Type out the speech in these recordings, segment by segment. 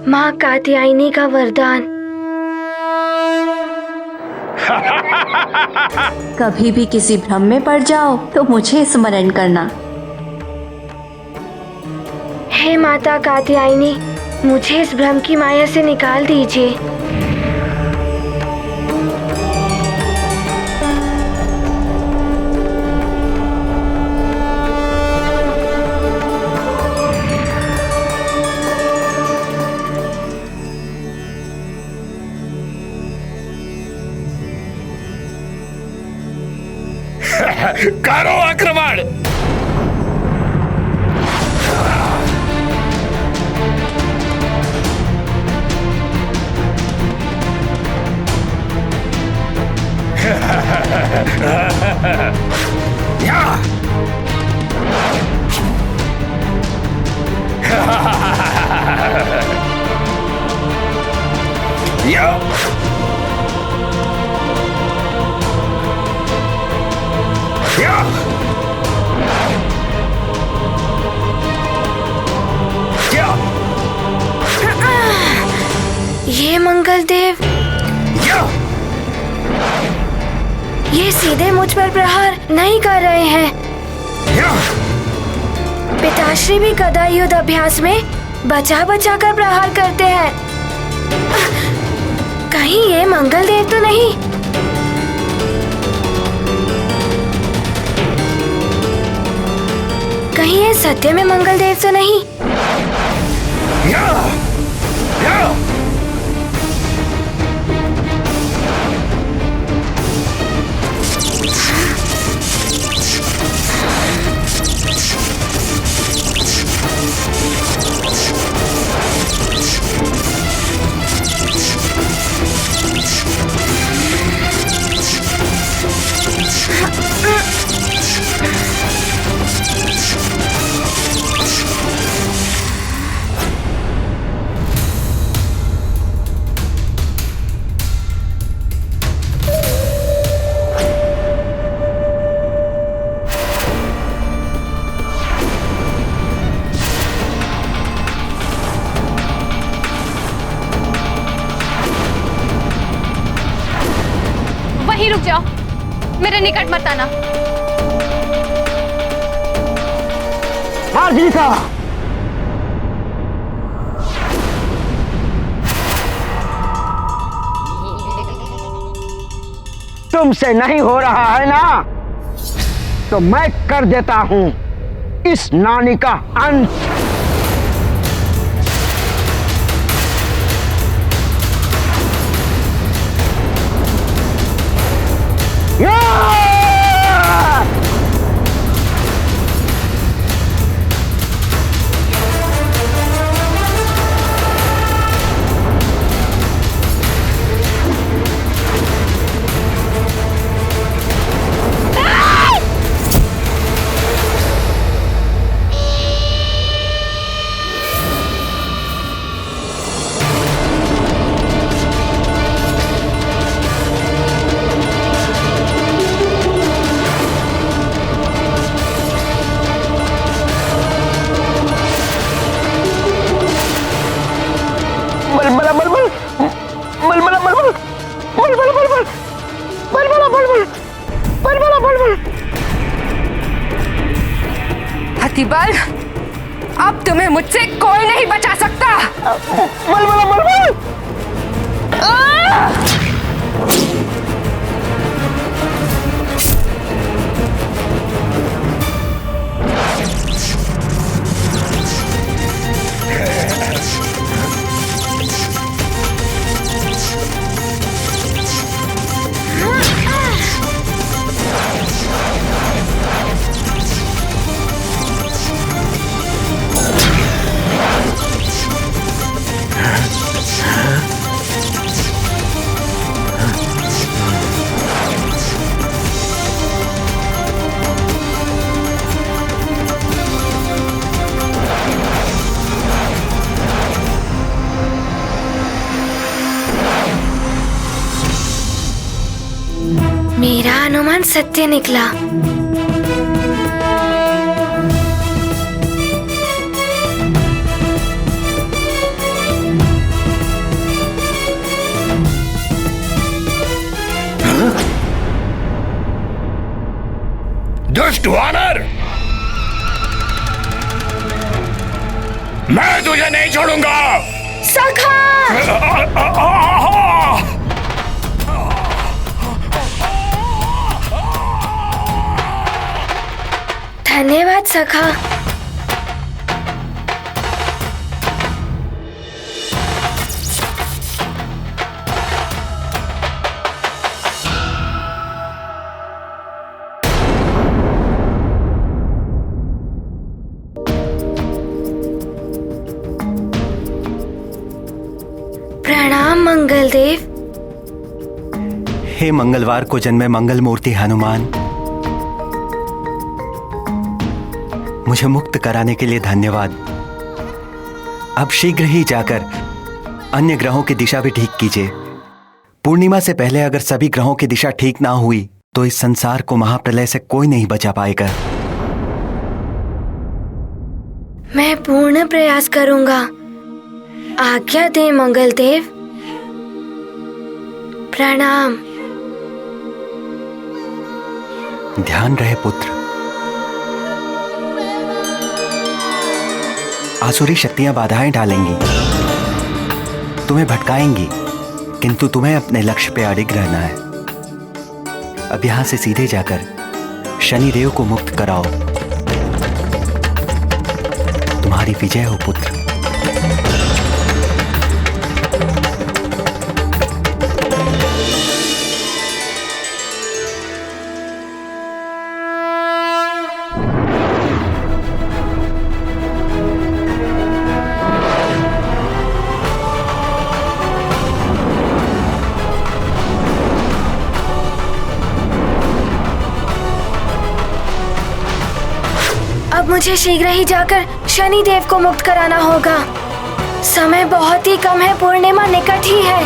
माँ कात्यायनी का वरदान। कभी भी किसी भ्रम में पड़ जाओ तो मुझे स्मरण करना। हे माता कात्यायनी, मुझे इस भ्रम की माया से निकाल दीजिए। करो आक्रमण। या या ये मंगल देव, ये सीधे मुझ पर प्रहार नहीं कर रहे हैं। पिताश्री भी गदा युद्ध अभ्यास में बचा बचा कर प्रहार करते हैं। कहीं ये मंगल देव तो नहीं? कहीं ये सत्य में मंगल देव तो नहीं? वहीं रुक जाओ, मेरे निकट मत आना। का तुमसे नहीं हो रहा है ना, तो मैं कर देता हूं इस नानी का अंत। हथिबल, अब तुम्हें मुझसे कोई नहीं बचा सकता। मेरा अनुमान सत्य निकला। मैं तुझे नहीं छोड़ूंगा। सखा! धन्यवाद सखा। प्रणाम मंगलदेव। हे मंगलवार को जन्मे मंगल मूर्ति हनुमान, मुझे मुक्त कराने के लिए धन्यवाद। अब शीघ्र ही जाकर अन्य ग्रहों की दिशा भी ठीक कीजिए। पूर्णिमा से पहले अगर सभी ग्रहों की दिशा ठीक ना हुई तो इस संसार को महाप्रलय से कोई नहीं बचा पाएगा। मैं पूर्ण प्रयास करूंगा। आज्ञा दे मंगलदेव। प्रणाम। ध्यान रहे पुत्र। आसुरी शक्तियां बाधाएं डालेंगी, तुम्हें भटकाएंगी, किंतु तुम्हें अपने लक्ष्य पे अडिग रहना है। अब यहां से सीधे जाकर शनिदेव को मुक्त कराओ। तुम्हारी विजय हो पुत्र। अब मुझे शीघ्र ही जाकर शनिदेव को मुक्त कराना होगा। समय बहुत ही कम है, पूर्णिमा निकट ही है।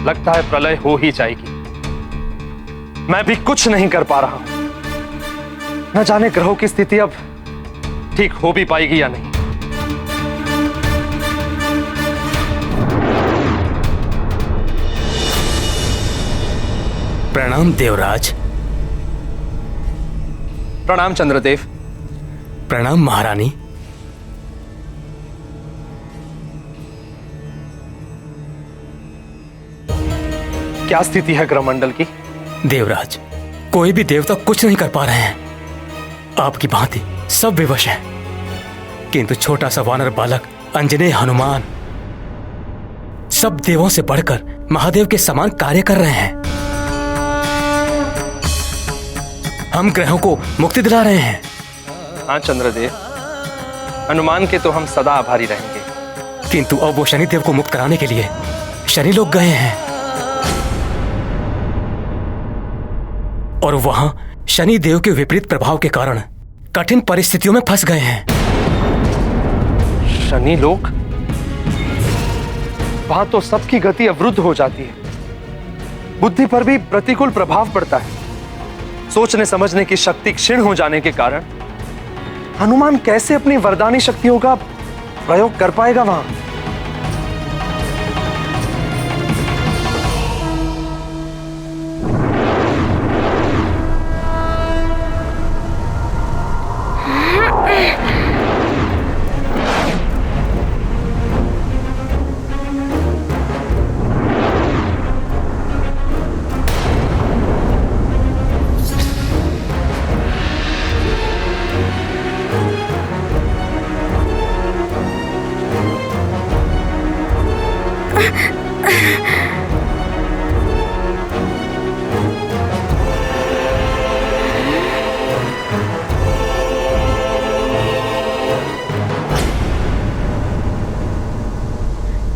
लगता है प्रलय हो ही जाएगी। मैं भी कुछ नहीं कर पा रहा हूं। न जाने ग्रहों की स्थिति अब ठीक हो भी पाएगी या नहीं। प्रणाम देवराज। प्रणाम चंद्रदेव। प्रणाम महारानी। क्या स्थिति है ग्रहमंडल की? देवराज, कोई भी देवता कुछ नहीं कर पा रहे हैं। आपकी भांति सब विवश हैं, किंतु छोटा सा वानर बालक अंजनेय हनुमान सब देवों से बढ़कर महादेव के समान कार्य कर रहे हैं। हम ग्रहों को मुक्ति दिला रहे हैं। हाँ चंद्रदेव, हनुमान के तो हम सदा आभारी रहेंगे। किंतु अब वो शनिदेव को मुक्त कराने के लिए शनि लोग गए हैं और वहां शनिदेव के विपरीत प्रभाव के कारण कठिन परिस्थितियों में फंस गए हैं। शनि लोग? वहां तो सबकी गति अवरुद्ध हो जाती है, बुद्धि पर भी प्रतिकूल प्रभाव पड़ता है। सोचने समझने की शक्ति क्षीण हो जाने के कारण हनुमान कैसे अपनी वरदानी शक्तियों का प्रयोग कर पाएगा वहां?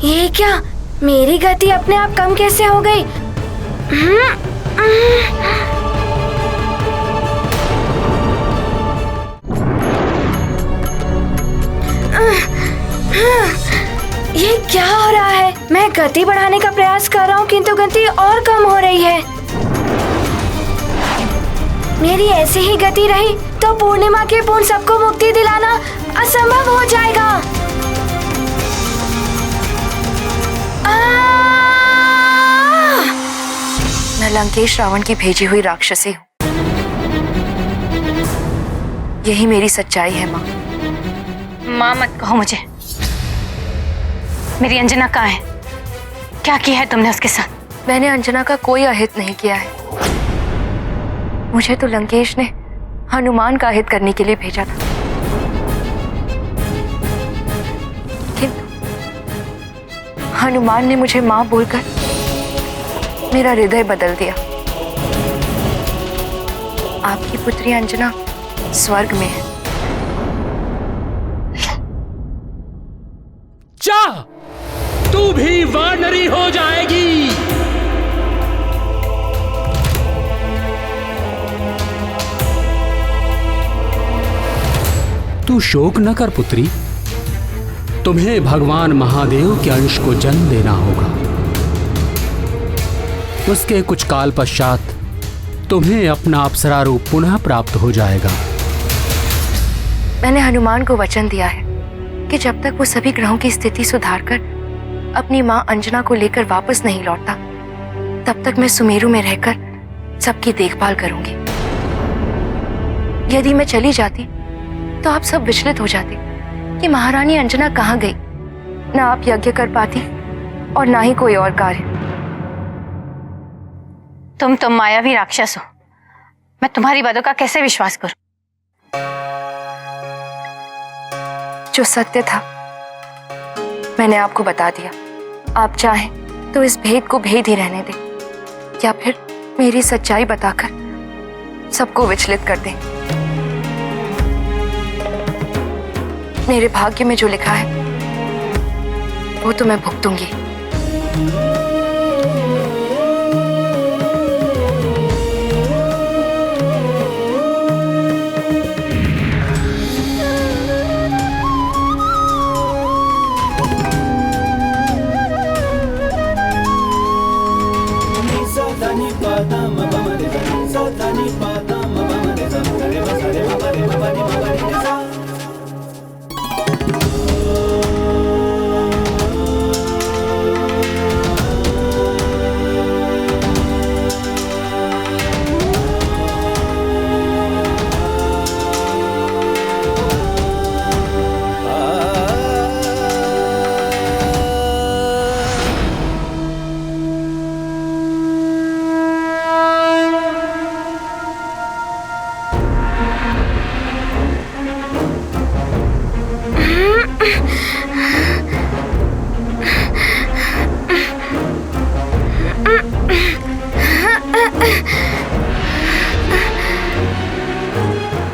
ये क्या? मेरी गति अपने आप कम कैसे हो गई? ये क्या हो रहा है? मैं गति बढ़ाने का प्रयास कर रहा हूँ किंतु गति और कम हो रही है। मेरी ऐसी ही गति रही तो पूर्णिमा के पूर्ण सबको मुक्ति दिलाना असंभव हो जाएगा। लंकेश रावण की भेजी हुई राक्षसी हूँ। यही मेरी सच्चाई है माँ। माँ मत कहो मुझे। मेरी अंजना कहाँ है? क्या किया है तुमने उसके साथ? मैंने अंजना का कोई अहित नहीं किया है। मुझे तो लंकेश ने हनुमान का अहित करने के लिए भेजा था, किंतु हनुमान ने मुझे माँ बोलकर मेरा हृदय बदल दिया। आपकी पुत्री अंजना स्वर्ग में है। जा, तू भी वानरी हो जाएगी। तू शोक न कर पुत्री, तुम्हें भगवान महादेव के अंश को जन्म देना होगा। उसके कुछ काल पश्चात तुम्हें अपना अप्सरा रूप पुनः प्राप्त हो जाएगा। मैंने हनुमान को वचन दिया है कि जब तक वो सभी ग्रहों की स्थिति सुधारकर अपनी मां अंजना को लेकर वापस नहीं लौटता, तब तक मैं सुमेरु में रहकर सबकी देखभाल करूंगी। यदि मैं चली जाती तो आप सब विचलित हो जाते कि महारानी अंजना कहाँ गई। ना आप यज्ञ कर पाती और ना ही कोई और कार्य। तुम तो मायावी राक्षस हो। मैं तुम्हारी बातों का कैसे विश्वास करूं? जो सत्य था मैंने आपको बता दिया। आप चाहें तो इस भेद को भेद ही रहने दें, या फिर मेरी सच्चाई बताकर सबको विचलित कर दें। मेरे भाग्य में जो लिखा है वो तो मैं भुगतूंगी।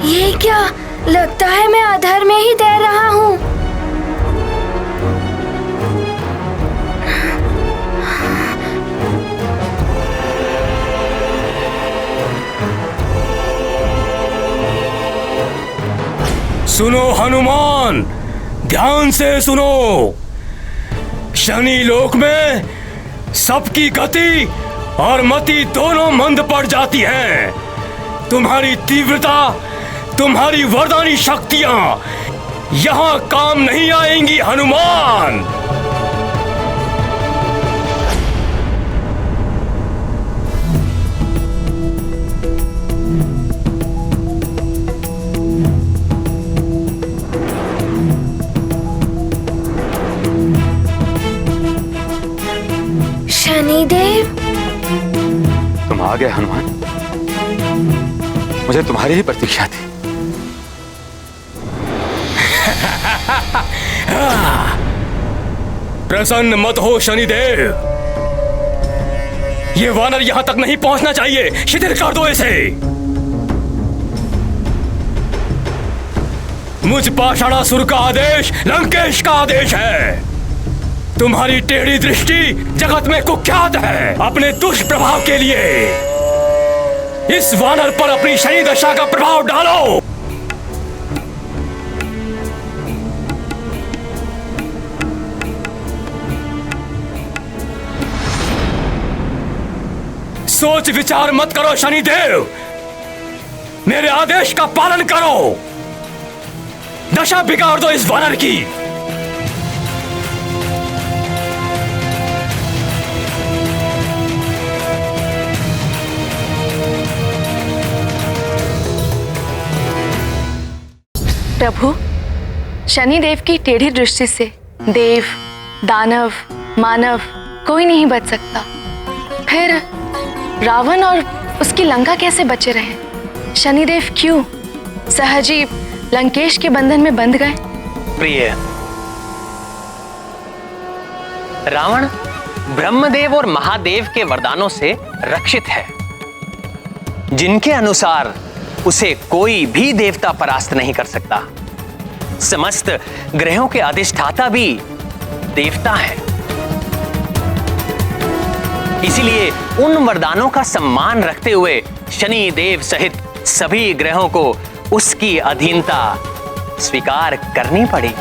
ये क्या? लगता है मैं अधर में ही तैर रहा हूँ। सुनो हनुमान, ध्यान से सुनो। शनि लोक में सबकी गति और मति दोनों मंद पड़ जाती हैं। तुम्हारी तीव्रता, तुम्हारी वरदानी शक्तियां यहां काम नहीं आएंगी हनुमान। शनिदेव, तुम आ गए हनुमान। मुझे तुम्हारी ही प्रतीक्षा थी। प्रसन्न मत हो शनिदेव, ये वानर यहां तक नहीं पहुंचना चाहिए। शिथिल कर दो इसे। मुझ पाषाणासुर का आदेश लंकेश का आदेश है। तुम्हारी टेढ़ी दृष्टि जगत में कुख्यात है। अपने दुष्प्रभाव के लिए इस वानर पर अपनी शनि दशा का प्रभाव डालो। सोच विचार मत करो शनिदेव, मेरे आदेश का पालन करो। दशा बिगाड़ दो इस वानर की। प्रभु, शनिदेव की टेढ़ी दृष्टि से देव, दानव, मानव कोई नहीं बच सकता। फिर रावण और उसकी लंका कैसे बचे रहे? शनिदेव क्यों सहजी लंकेश के बंधन में बंध गए? प्रिय, रावण ब्रह्मदेव और महादेव के वरदानों से रक्षित है, जिनके अनुसार उसे कोई भी देवता परास्त नहीं कर सकता। समस्त ग्रहों के अधिष्ठाता भी देवता हैं। इसीलिए उन वरदानों का सम्मान रखते हुए शनि देव सहित सभी ग्रहों को उसकी अधीनता स्वीकार करनी पड़ी।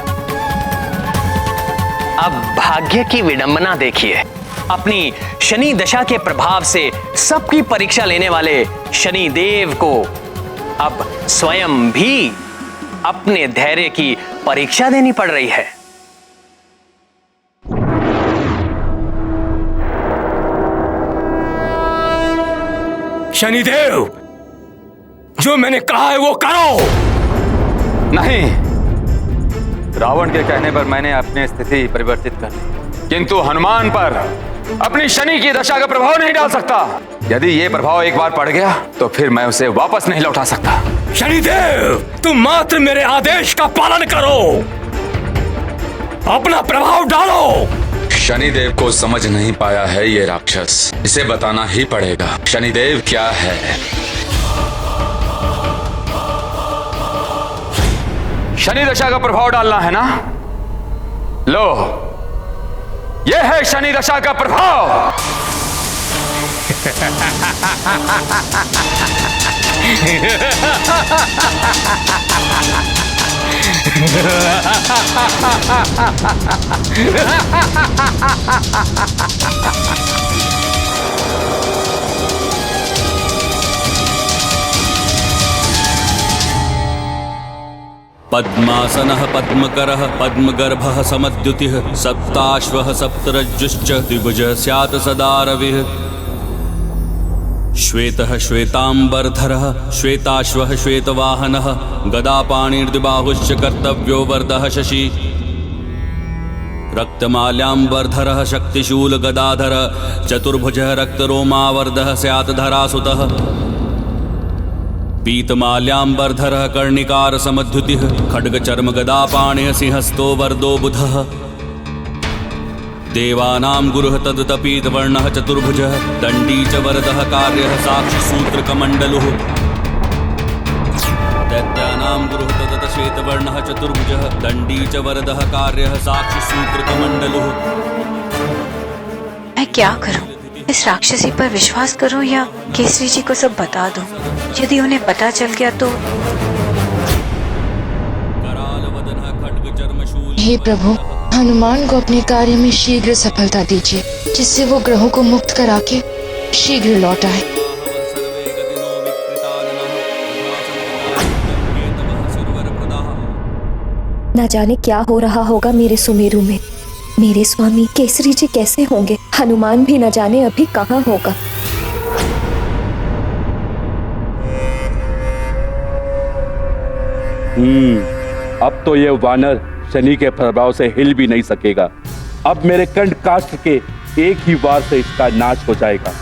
अब भाग्य की विडंबना देखिए। अपनी शनि दशा के प्रभाव से सबकी परीक्षा लेने वाले शनि देव को अब स्वयं भी अपने धैर्य की परीक्षा देनी पड़ रही है। शनिदेव, जो मैंने कहा है वो करो। नहीं, रावण के कहने पर मैंने अपनी स्थिति परिवर्तित कर ली, किंतु हनुमान पर अपनी शनि की दशा का प्रभाव नहीं डाल सकता। यदि ये प्रभाव एक बार पड़ गया तो फिर मैं उसे वापस नहीं लौटा सकता। शनिदेव, तुम मात्र मेरे आदेश का पालन करो, अपना प्रभाव डालो। शनिदेव को समझ नहीं पाया है ये राक्षस, इसे बताना ही पड़ेगा शनिदेव क्या है। शनि दशा का प्रभाव डालना है ना? लो, यह है शनि दशा का प्रभाव। पद्मासनः पद्मकरः पद्मगर्भः समद्युतिः सप्ताश्वः सप्तरज्जुश्च द्विभुजः स्यात् सदा रविः। श्वेतः श्वेतांबरधरः श्वेताश्वः श्वेतवाहनः गदापाणिर्द्विबाहुश्च कर्तव्यो वरदः शशि। रक्तमाल्याम्बरधरः शक्तिशूलगदाधरः चतुर्भुजः रक्तरोमावर्धः स्यात् धरासुतः। पीतमाल्याम्बरधरः कर्णिकार समद्युतिः खड्गचर्मगदापाणिः सिंहस्तो वरदो बुधः। देवानां गुरुः तदुतपीतवर्णः चतुर्भुजः दण्डी च वरदः कार्यः साक्षिसूत्रकमण्डलुः। दैत्यानां गुरुः तदुतश्वेतवर्णः चतुर्भुजः दण्डी च वरदः कार्यः साक्षिसूत्रकमण्डलुः। मैं क्या करूं? इस राक्षसी पर विश्वास करूं या केसरी जी को सब बता दूं? यदि उन्हें पता चल गया तो। हे प्रभु, हनुमान को अपने कार्य में शीघ्र सफलता दीजिए, जिससे वो ग्रहों को मुक्त करा के शीघ्र लौट आए। न जाने क्या हो रहा होगा मेरे सुमेरु में। मेरे स्वामी केसरी जी कैसे होंगे? हनुमान भी न जाने अभी कहाँ होगा। अब तो ये वानर शनि के प्रभाव से हिल भी नहीं सकेगा। अब मेरे कंठ काष्ठ के एक ही वार से इसका नाश हो जाएगा।